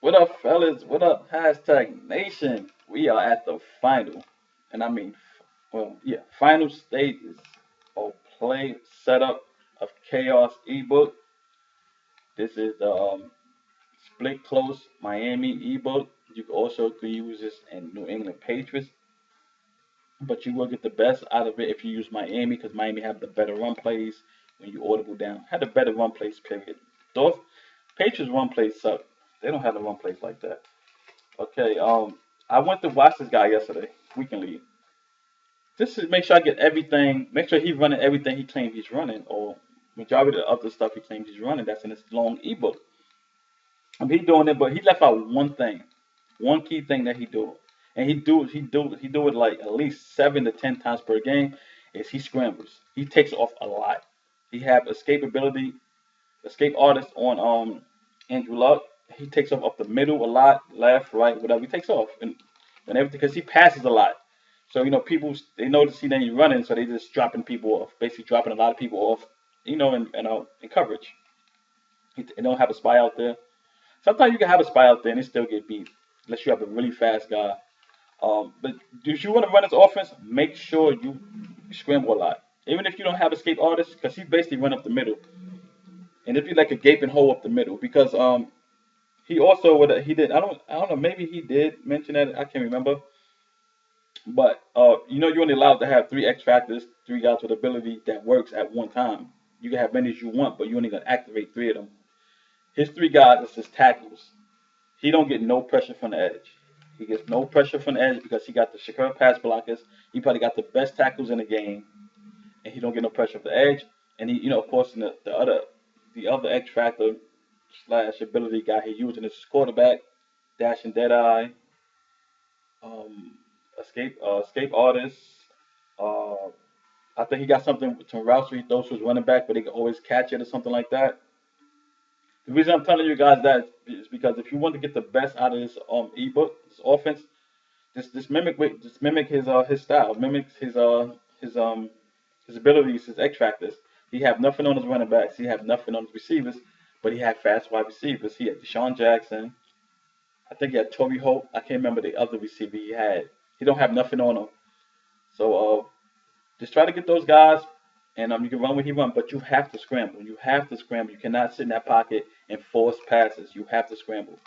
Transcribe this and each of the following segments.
What up, fellas? What up, hashtag nation? We are at the final, and I mean, well, yeah, final stages of play setup of Chaos ebook. This is the split close Miami ebook. You also could use this in New England Patriots, but you will get the best out of it if you use Miami because Miami have the better run plays when you audible down. Had the better run plays, period. Those Patriots run plays suck. They don't have the run plays like that. Okay, I went to watch this guy yesterday, weekend league. Just to make sure I get everything, make sure he's running everything he claims he's running, or majority of the other stuff he claims he's running. That's in his long ebook. I mean, he doing it, but he left out one thing, one key thing that he do, and he do it like at least 7 to 10 times per game. Is he scrambles? He takes off a lot. He have escapability, escape artist on Andrew Luck. He takes off up the middle a lot, left, right, whatever. He takes off and everything because he passes a lot. So people they notice he ain't running, so they just dropping people off, basically dropping a lot of people off, in coverage. They don't have a spy out there. Sometimes you can have a spy out there and they still get beat, unless you have a really fast guy. But if you want to run this offense, make sure you scramble a lot. Even if you don't have escape artists, because he basically run up the middle, and if you like a gaping hole up the middle, because he also he did I don't know, maybe he did mention that, I can't remember. But you're only allowed to have three X factors, three guys with ability that works at one time. You can have many as you want, but you only gonna activate three of them. His three guys is his tackles. He don't get no pressure from the edge. He gets no pressure from the edge because he got the Shakur pass blockers. He probably got the best tackles in the game, and he don't get no pressure from the edge. And he, of course, in the other X factor slash ability guy he using is his quarterback, dashing dead eye, um, escape artist. Uh, I think he got something with some routes where he throws to his running back, but he can always catch it or something like that. The reason I'm telling you guys that is because if you want to get the best out of this ebook, this offense, just mimic his style, mimics his abilities, his X factors. He have nothing on his running backs. He have nothing on his receivers, but he had fast wide receivers. He had Deshaun Jackson. I think he had Toby Hope. I can't remember the other receiver he had. He don't have nothing on him. So just try to get those guys, and you can run when he run, but you have to scramble. You have to scramble. You cannot sit in that pocket and force passes. You have to scramble.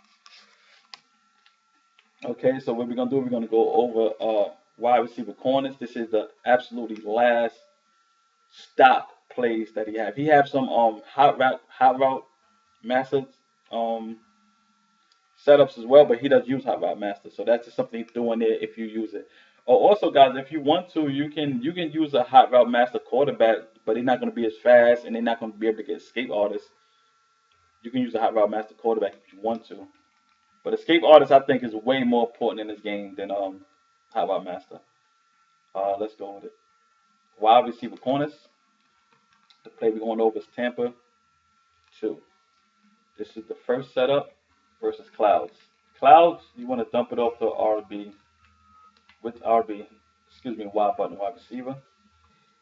Okay, so what we're gonna do? We're gonna go over wide receiver corners. This is the absolutely last stop plays that he have. He have some hot route masters um setups as well, but he does use hot route master, so that's just something he's doing there if you use it. Oh, also, guys, if you want to, you can use a hot route master quarterback, but they're not going to be as fast and they're not going to be able to get escape artists. You can use a hot route master quarterback if you want to, but escape artist I think is way more important in this game than hot route master. Let's go with it. Wide receiver corners. The play we're going over is Tampa 2. This is the first setup versus Clouds. Clouds, you want to dump it off to RB with RB, excuse me, Y button wide receiver.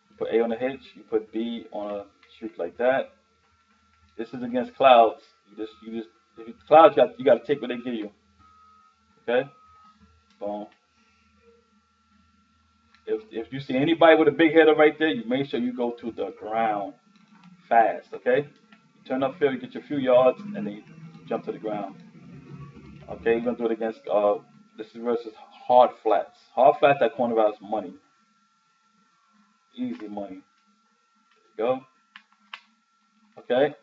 You put A on the hitch, you put B on a streak like that. This is against Clouds. You just if you, Clouds, you got to take what they give you. Okay, boom. If you see anybody with a big header right there, you make sure you go to the ground fast. Okay, you turn upfield, you get your few yards, and then you jump to the ground. Okay, you're gonna do it against this is versus hard flats. Hard flats that corner route is money, easy money. There you go. Okay.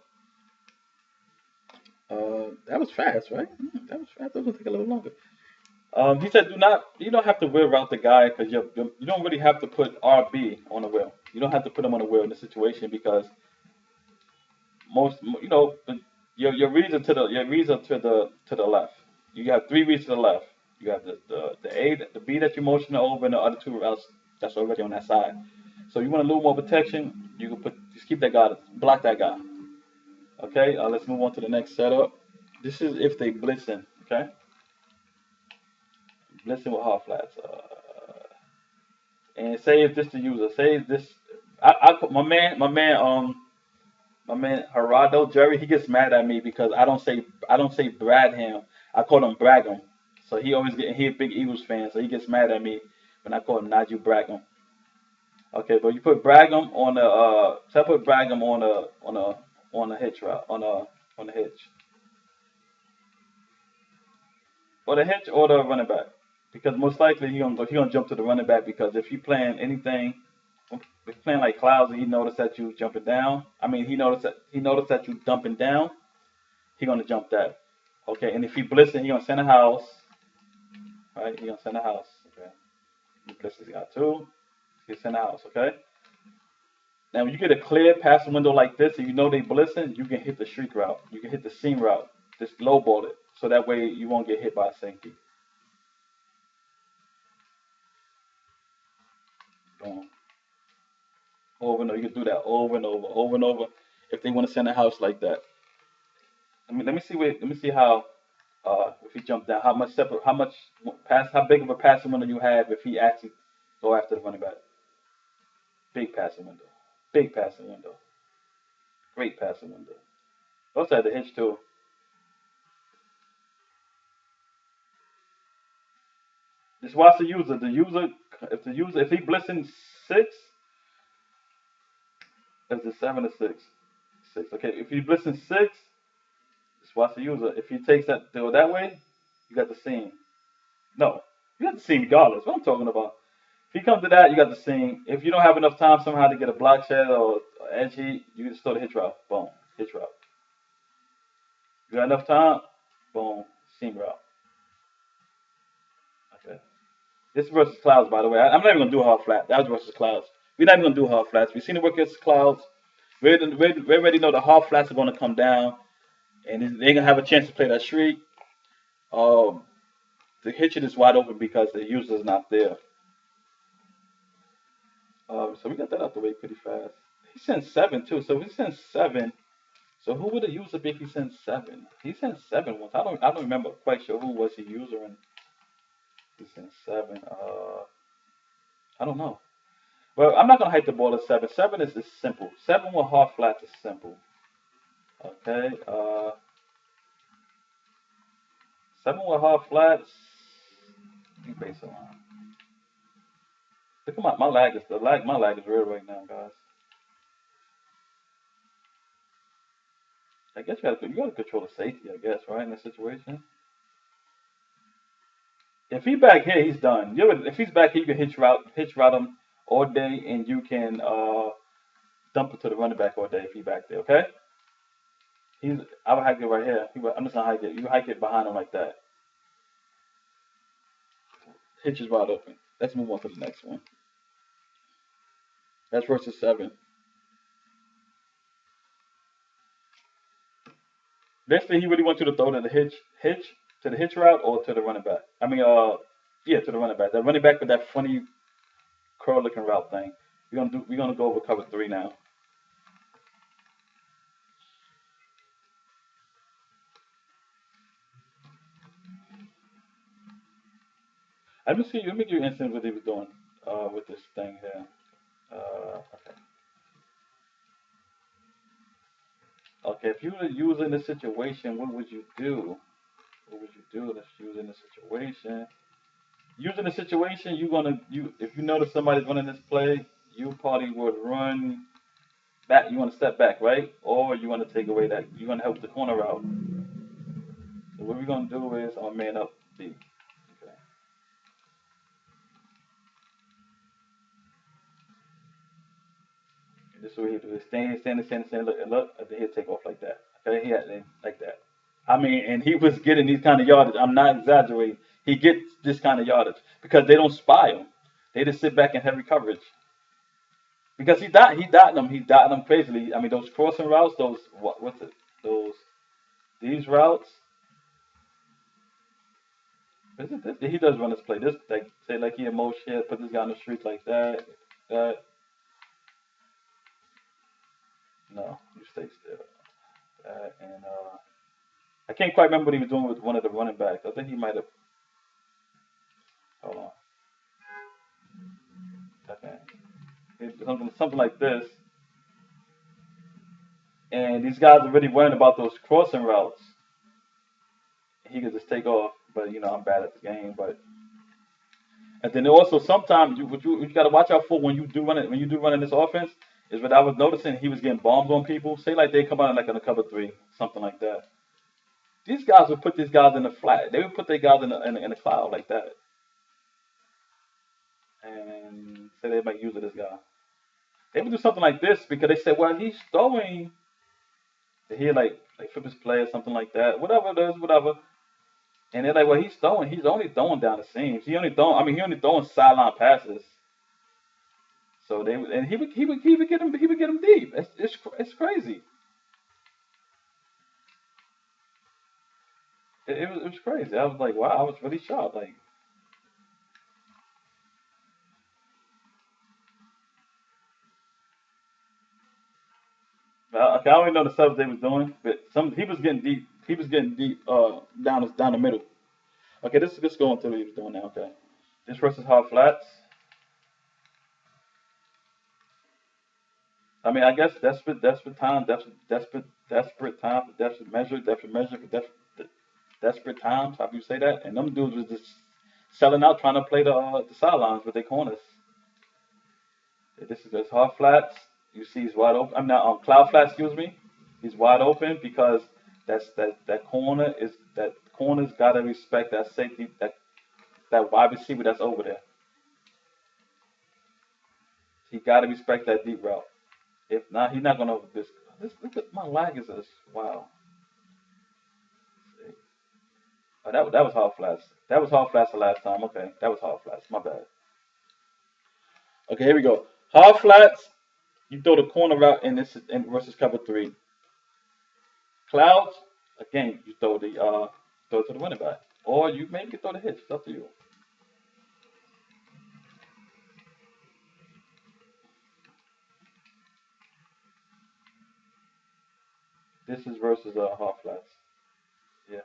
That was fast, right? That was fast. That was gonna take a little longer. He said, "Do not. You don't have to wheel route the guy because you don't really have to put RB on the wheel. You don't have to put him on the wheel in this situation because most, your reads are to the left. You have three reads to the left. You have the A, the B that you motion over, and the other two routes that's already on that side. So you want a little more protection. You can just keep that guy, block that guy. Okay. Let's move on to the next setup. This is if they blitzing. Okay, blitzing with hard flats. And say if this the user, say if this, I put my man Gerardo Jerry, he gets mad at me because I don't say Bradham. I called him Bragum. So he always get he a big Eagles fan, so he gets mad at me when I call him Najee Bragum. Okay, but you put Bragum on the so I put Bragum on a hitch route on the hitch. Or the hitch or the running back. Because most likely he gonna jump to the running back because if you playing anything if you playing like clouds and he noticed that you jumping down, I mean he noticed that you dumping down, he gonna jump that. Okay, and if he blitzing, he gonna send a house. Right? He gonna send a house. Okay. He blitzes, he got two, he send a house, okay? Now when you get a clear passing window like this and you know they blitzing, you can hit the streak route. You can hit the seam route. Just lowball it. So that way you won't get hit by a safety. Boom. Over and over. You can do that over and over, over and over. If they want to send a house like that. Let me see how if he jumped down, how much pass, how big of a passing window you have if he actually go after the running back. Big passing window, big passing window, great passing window. Also had the hitch too. Just watch the user. If he blitzing six, is it seven or six? Six. Okay, if he blitzing six, just watch the user. If he takes that go that way, you got the seam. No, you got the seam regardless. What I'm talking about. If he comes to that, you got the seam. If you don't have enough time somehow to get a block shed or edge heat, you can just throw the hitch route. Boom, hitch route. You got enough time? Boom, seam route. Okay. This is versus clouds, by the way. I'm not even gonna do hard flat. That was versus clouds. We're not even gonna do hard flats. We've seen it work against clouds. We already know the hard flats are gonna come down, and they're gonna have a chance to play that streak. Um, the hitch it is wide open because the user's not there. So we got that out the way pretty fast. He sent seven too. So if he sent seven, so who would the user be if he sent seven? He sent seven once. I don't remember quite sure who was the user and he sent seven. I don't know. Well, I'm not gonna hype the ball at seven. Seven is simple. Seven with hard flats is simple. Okay. Seven with hard flats. You base around. Look at my lag is the lag. My lag is real right now, guys. I guess you gotta control the safety. I guess right in this situation. If he back here, he's done. If he's back here, you can hitch route him all day, and you can dump it to the running back all day if he back there. Okay. I would hike it right here. I'm just gonna hike it. You hike it behind him like that. Hitch is wide open. Let's move on to the next one. That's versus seven. Basically, he really wants you to throw to the hitch to the hitch route or to the running back. I mean, yeah, to the running back. The running back with that funny curl looking route thing. We're gonna go over cover three now. Let me give you an instance what he was doing with this thing here. Okay. Okay, if you were using this situation, what would you do? What would you do? Let's use in this situation. Using the situation, you if you notice somebody's running this play, you probably would run back. You want to step back, right? Or you want to take away that. You want to help the corner out. So what we're gonna do is I'm gonna man up B. Okay. This is what he do. Stand, look, and look. And then he'll take off like that. Okay, he had like that. I mean, and he was getting these kind of yardage. I'm not exaggerating. He gets this kind of yardage because they don't spy him. They just sit back in heavy coverage. Because he dotted them crazily. I mean, those crossing routes, what's it? Those these routes. He does run this play. This like say like he in motion, put this guy on the street like that. That no, you stay still. That and I can't quite remember what he was doing with one of the running backs. I think he might have. Hold on. Okay. Something like this. And these guys are really worrying about those crossing routes. he could just take off. But you know, I'm bad at the game. But and then also sometimes you got to watch out for when you do run it when you do run in this offense is what I was noticing he was getting bombs on people. Say like they come out like in a cover three, something like that. These guys would put these guys in the flat. They would put their guys in the cloud like that, and say they might use it this guy. They would do something like this because they said, well, he's throwing. He like flip his play or something like that. Whatever it is, whatever. And they're like, well, he's throwing. He's only throwing down the seams. He only throwing. I mean, he only throwing sideline passes. So they would, and he would get him deep. It's crazy. It was crazy. I was like, wow, I was really shocked. Like, okay, I don't even know the subs they was doing, but some he was getting deep. He was getting deep down the middle. Okay, this going to what he was doing now. Okay, this versus hard flats. I mean, I guess desperate time, desperate time, desperate measure, desperate times. How do you say that? And them dudes was just selling out, trying to play the sidelines with their corners. This is just hard flats. You see, he's wide open. I'm not on cloud flats. Excuse me. He's wide open because that corner's got to respect that safety that wide receiver that's over there. He got to respect that deep route. If not, he's not gonna this. Look at my lag is this. Wow. Oh, that was hard flats. That was hard flats the last time. Okay, that was hard flats. My bad. Okay, here we go. Hard flats. You throw the corner route in this in versus cover three. Clouds. Again, you throw it to the running back, or you maybe throw the hitch. It's up to you. This is versus hard flats. Yeah,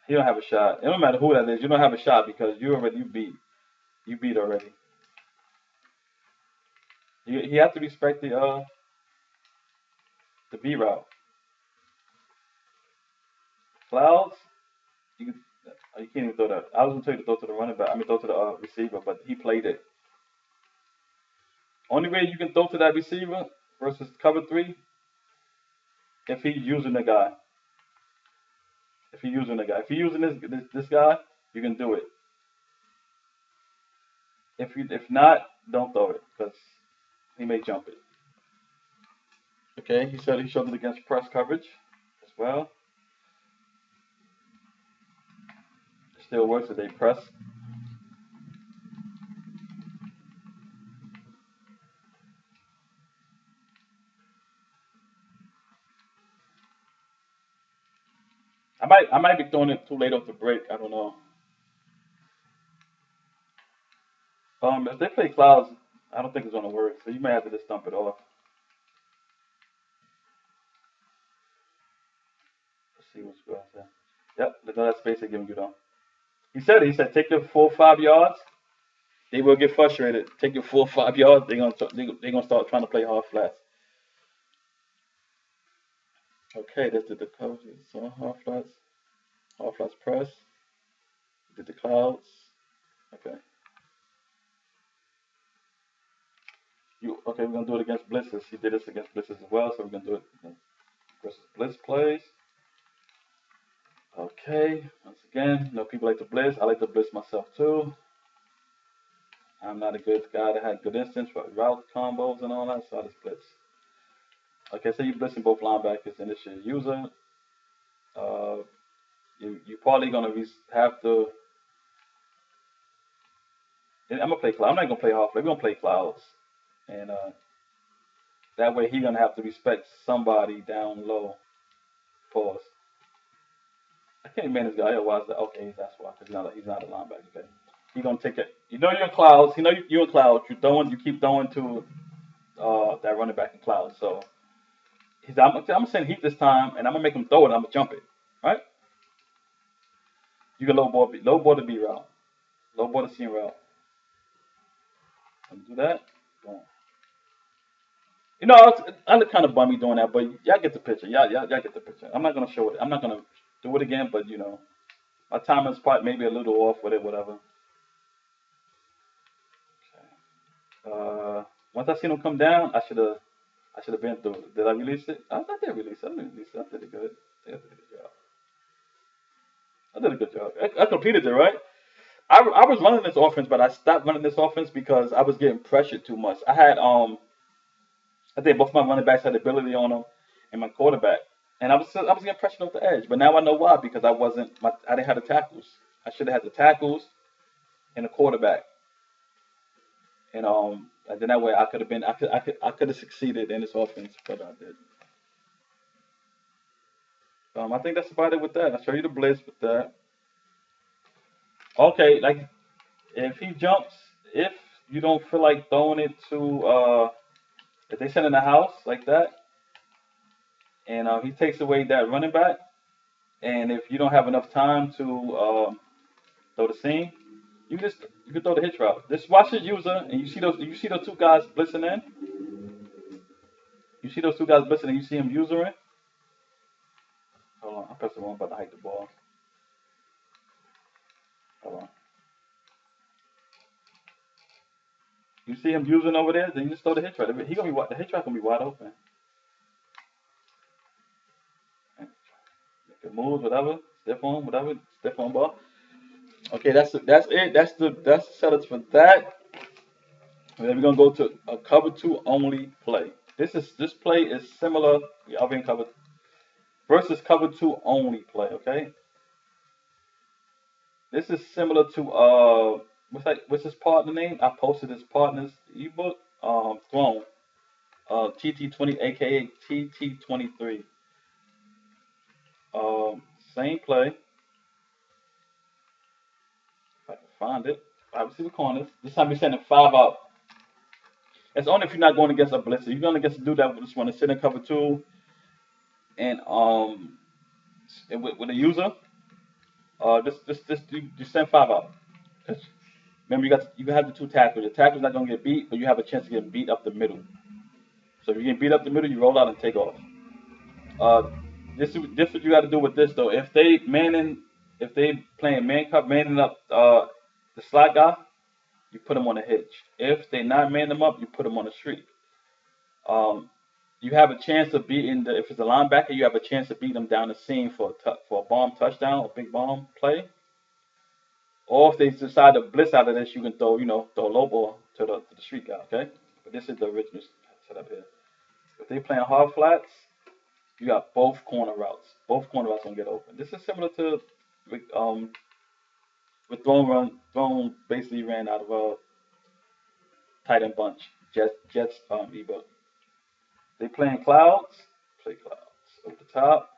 he don't have a shot. It don't matter who that is. You don't have a shot because you beat already. He has to respect the B route. Clouds. You you can't even throw that. I was gonna tell you to throw to the running back. I mean, throw to the receiver, but he played it. Only way you can throw to that receiver versus cover three if he's using the guy. If he's using the guy. If he's using this guy, you can do it. If not, don't throw it because he may jump it. Okay, he said he showed it against press coverage as well. It still works if they press. I might be throwing it too late off the break. I don't know. If they play clouds, I don't think it's gonna work. So you may have to just dump it off. Let's see what's going on. Yep, there's no that space they're giving you though. He said take your 4 or 5 yards. They will get frustrated. Take your 4 or 5 yards. They're gonna start trying to play hard flats. Okay, that's the coverage. So hard flats press. Did the clouds. Okay. Okay? We're gonna do it against blitzes. He did this against blitzes as well, so we're gonna do it versus blitz plays. Okay. Once again, people like to blitz. I like to blitz myself too. I'm not a good guy that had good instincts for route combos and all that, so I just blitz. Okay, so you're blitzing both linebackers, and this your user. Uh, you probably gonna have to. I'm gonna play cloud. I'm not gonna play half. We're gonna play clouds, and that way he's gonna have to respect somebody down low. Pause. I can't man this guy. Otherwise, okay, that's why. Cause he's not a linebacker. Okay, he's gonna take it. You know you're in clouds. You know you're in clouds. You keep throwing to that running back in clouds. So I'm gonna send heat this time, and I'm gonna make him throw it. I'm gonna jump it. Right? You can low ball the B route, low ball the C route. Do that. Boom. You know, I look kind of bummy doing that, but y'all get the picture. Y'all get the picture. I'm not gonna show it. I'm not gonna do it again, but you know, my timing's part maybe a little off with it, whatever. Uh, Once I seen him come down, I should have been through it. Did I release it? I did release it. I did release it. I did it good. I did a good job. I did a good job. I completed it, right? I was running this offense, but I stopped running this offense because I was getting pressured too much. I think both my running backs had ability on them, and my quarterback, and I was getting pressured off the edge. But now I know why, because I didn't have the tackles. I should have had the tackles and the quarterback, and then that way I could have been I could have succeeded in this offense, but I did. I think that's about it with that. I'll show you the blitz with that. Okay, like if he jumps, if you don't feel like throwing it to if they send in the house like that, and he takes away that running back, and if you don't have enough time to throw the seam, you can throw the hitch route. Just watch his user, and you see those two guys blitzing in. You see those two guys blitzing, and you see him usering. Hold on, I pressed the wrong button to hide the ball. Hold on. You see him using over there, then you just throw the hitch route. He gonna be the hitch route gonna be wide open. Make it moves, whatever. Stiff on, whatever. Stiff on ball. Okay, that's it. That's the setup for that. And then we're gonna go to a cover two only play. This play is similar. Y'all been covered versus cover two only play. Okay, this is similar to what's his partner name? I posted his partner's ebook. Throne. TT20, aka TT23. Same play. If I can find it. Obviously, the corners. This time we're sending five out. It's only if you're not going against a blitzer. You're going against a dude that just want to sit in cover two and with a user. Just send five out. 'Cause remember, you have the two tackles. The tackle's not gonna get beat, but you have a chance to get beat up the middle. So if you get beat up the middle, you roll out and take off. Uh, this what you got to do with this though. If they playing man cup, manning up the slot guy, you put them on a hitch. If they not man them up, you put them on a streak. Um, you have a chance of beating if it's a linebacker, you have a chance to beat them down the seam for a bomb touchdown, a big bomb play. Or if they decide to blitz out of this, you can throw a low ball to the street guy. Okay, but this is the original setup here. If they playing hard flats, you got both corner routes. Both corner routes gonna get open. This is similar to with Throne basically ran out of a tight end bunch. Jets ebook. They playing clouds. Play clouds over the top.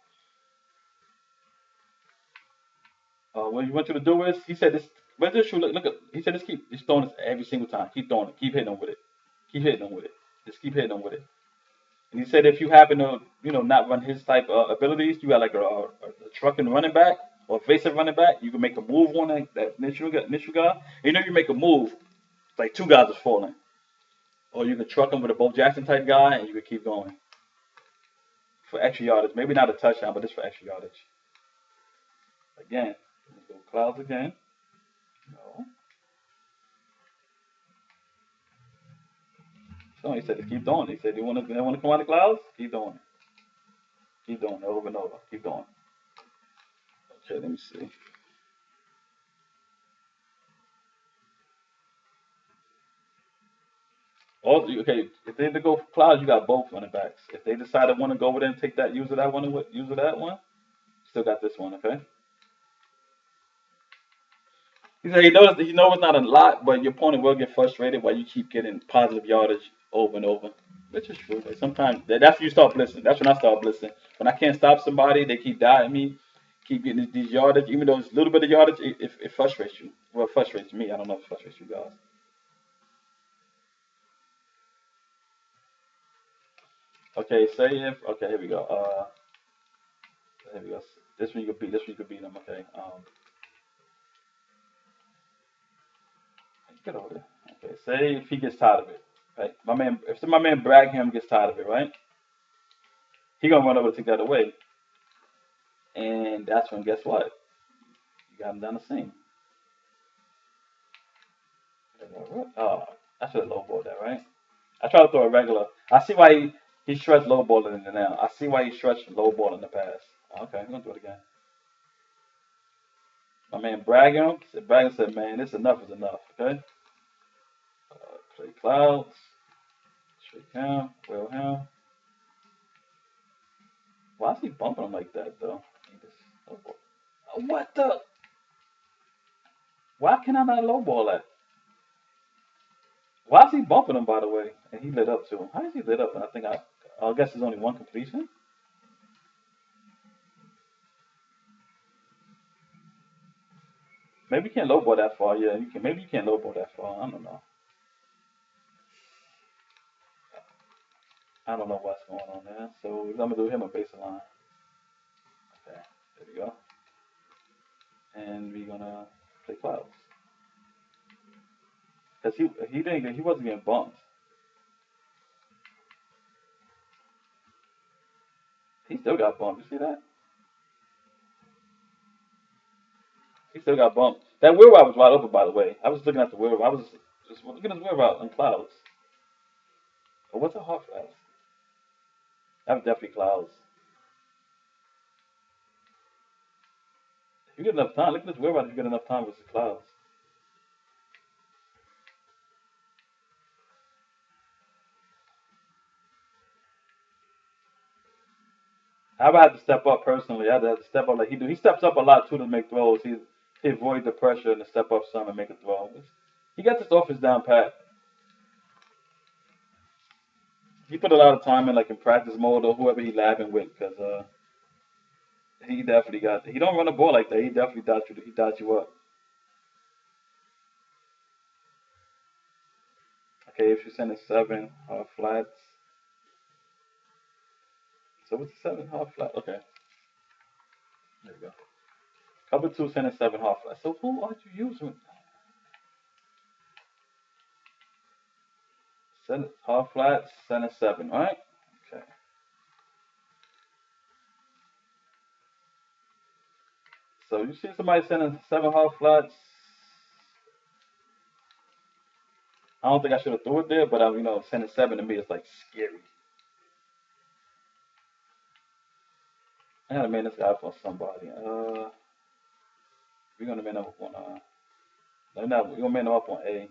What he wants you to do is he said this. But this shoe look at. He said just keep just throwing this every single time. Keep throwing it. Keep hitting them with it. Keep hitting them with it. Just keep hitting them with it. And he said if you happen to not run his type of abilities, you got like a trucking running back or evasive running back. You can make a move on that initial guy. You make a move. It's like two guys are falling. Or you can truck him with a Bo Jackson type guy, and you can keep going for extra yardage. Maybe not a touchdown, but just for extra yardage. Again, let's go clouds again. No. So he said to keep doing it. He said, they want to come out of the clouds? Keep doing it. Keep doing it over and over. Keep going. Okay, let me see. Also, okay, if they go for clouds, you got both running backs. If they decide to want to go over there and take that, use of that one, still got this one, okay? He said he knows it's not a lot, but your opponent will get frustrated while you keep getting positive yardage over and over, which is true. Like sometimes that's when you start blitzing. That's when I start blitzing. When I can't stop somebody, they keep dying me, keep getting these yardage. Even though it's a little bit of yardage, it frustrates you. Well, it frustrates me. I don't know if it frustrates you guys. Okay, here we go. Here we go. This one you could beat. This one you could beat them. Okay. Get over there. Okay. Say if he gets tired of it. Right? My man, if my man Bragham gets tired of it, right? He gonna run over to take that away, and that's when guess what? You got him down the seam. Oh, I should have lowballed that, right? I try to throw a regular. I see why he stretched lowballing in the now. I see why he stretched lowball in the past. Okay, I'm gonna do it again. My man Bragging said, man, this enough is enough. Okay. Play clouds. Straight him. Will him. Why is he bumping him like that though? What the? Why can I not lowball that? Why is he bumping him by the way? And he lit up too. How is he lit up? And I guess there's only one completion. Maybe you can't lowball that far. Yeah, you can. Maybe you can't lowball that far. I don't know. I don't know what's going on there. So I'm gonna do him a baseline. Okay, there we go. And we're gonna play clouds. Cause he wasn't getting bumped. He still got bumped. You see that? He still got bumped. That wheel route was wide open, by the way. I was looking at the wheel route. I was just looking at the wheel route on clouds. But what's a hot flash? That was definitely clouds. If you get enough time, look at this wheel route. If you get enough time versus clouds. I would have to step up personally. I'd have to step up like he do. He steps up a lot too to make throws. He avoids the pressure and to step up some and make a throw. He got this offense down pat. He put a lot of time in like in practice mode or whoever he labbing with because he definitely got. He don't run the ball like that. He definitely dots you. He dots you up. Okay, if you send a seven hard flats. So what's the seven hard flat? Okay, there we go. Cover two, send a seven hard flat. So who are you using? Send hard flats, send a seven, right? Okay. So you see somebody sending seven hard flats. I don't think I should have threw it there, but sending seven to me is like scary. I gotta man this guy for somebody. We're gonna man up on no, we're gonna man him up on A.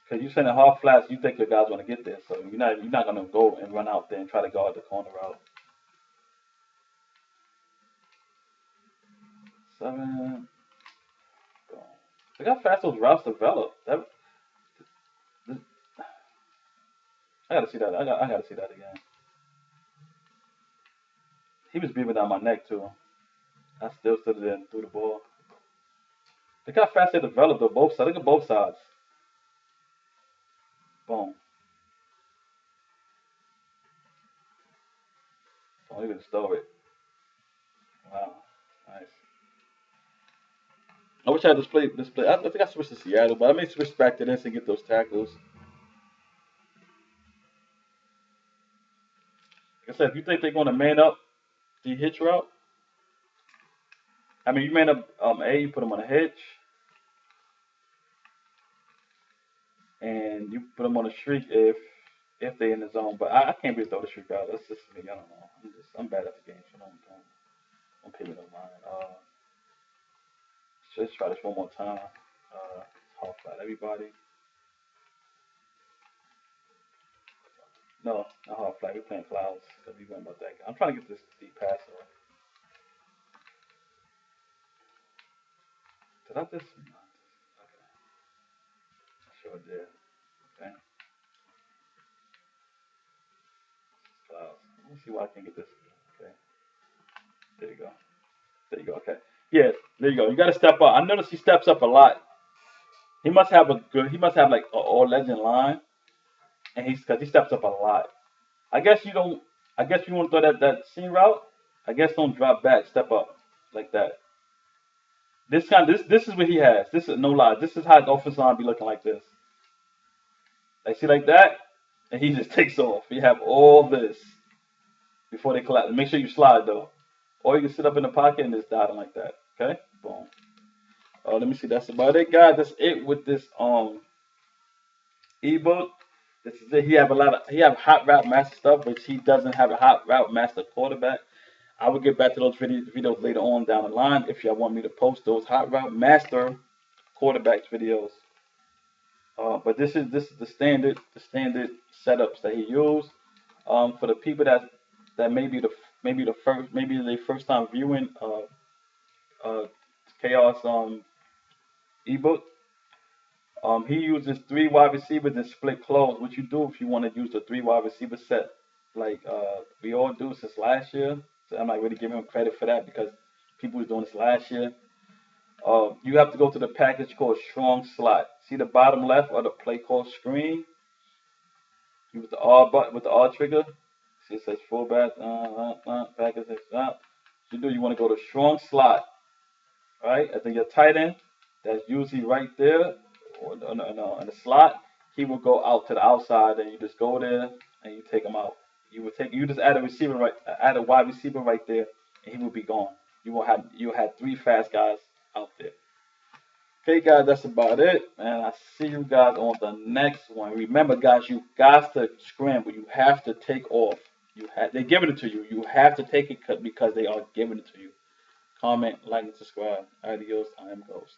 Cause you sending hard flats, you think your guys want to get there, so you're not gonna go and run out there and try to guard the corner route. Seven. Boom. Look how fast those routes develop. I gotta see that. I gotta see that again. He was breathing down my neck too. I still stood there and threw the ball. Look how fast they developed on both sides. Look at both sides. Boom. Don't even stow it. Wow. Nice. I wish I had this play. I think I switched to Seattle, but I may switch back to this and get those tackles. Like I said, if you think they're going to man up the hitch route, I mean, you man up A, you put them on a hitch, and you put them on a streak if they're in the zone. But I can't really throw the streak out. That's just me. I don't know. I'm bad at the game, so don't pay me no mind. Let's try this one more time. Half flat, everybody. No, not half flat. We're playing clouds because we went about that. I'm trying to get this deep pass off. Did I just? Okay, sure did. Okay, clouds. Let me see why I can't get this. Okay, there you go. There you go. Okay, yeah, there you go. You got to step up. I noticed he steps up a lot. He must have a good. He must have like an all legend line, and because he steps up a lot. I guess you don't. I guess you want to throw that seam route. I guess don't drop back. Step up like that. This is what he has. This is no lie. This is how the offensive line be looking like this. Like see like that, and he just takes off. You have all this before they collapse. Make sure you slide though, or you can sit up in the pocket and just dive like that. Okay, boom. Oh, let me see. That's about it, guys. That's it with this ebook. This is it. He have hot route master stuff, but he doesn't have a hot route master quarterback. I will get back to those videos later on down the line if y'all want me to post those hot route master quarterbacks videos. But this is the standard setups that he used. For the people that maybe the first time viewing Chaos ebook. He uses three wide receivers and split close. What you do if you want to use the three wide receiver set, like we all do since last year. So I'm not really giving him credit for that because people was doing this last year. You have to go to the package called Strong Slot. See the bottom left of the play call screen. You with the R button with the R trigger. See it says fullback. Package. You do. You want to go to Strong Slot, right? And then your tight end. That's usually right there, or no, in the slot. He will go out to the outside, and you just go there and you take him out. You just add a receiver add a wide receiver right there, and he will be gone. You have three fast guys out there. Okay, guys, that's about it, and I see you guys on the next one. Remember, guys, you got to scramble. You have to take off. They're giving it to you. You have to take it because they are giving it to you. Comment, like, and subscribe. Adios. I am Ghost.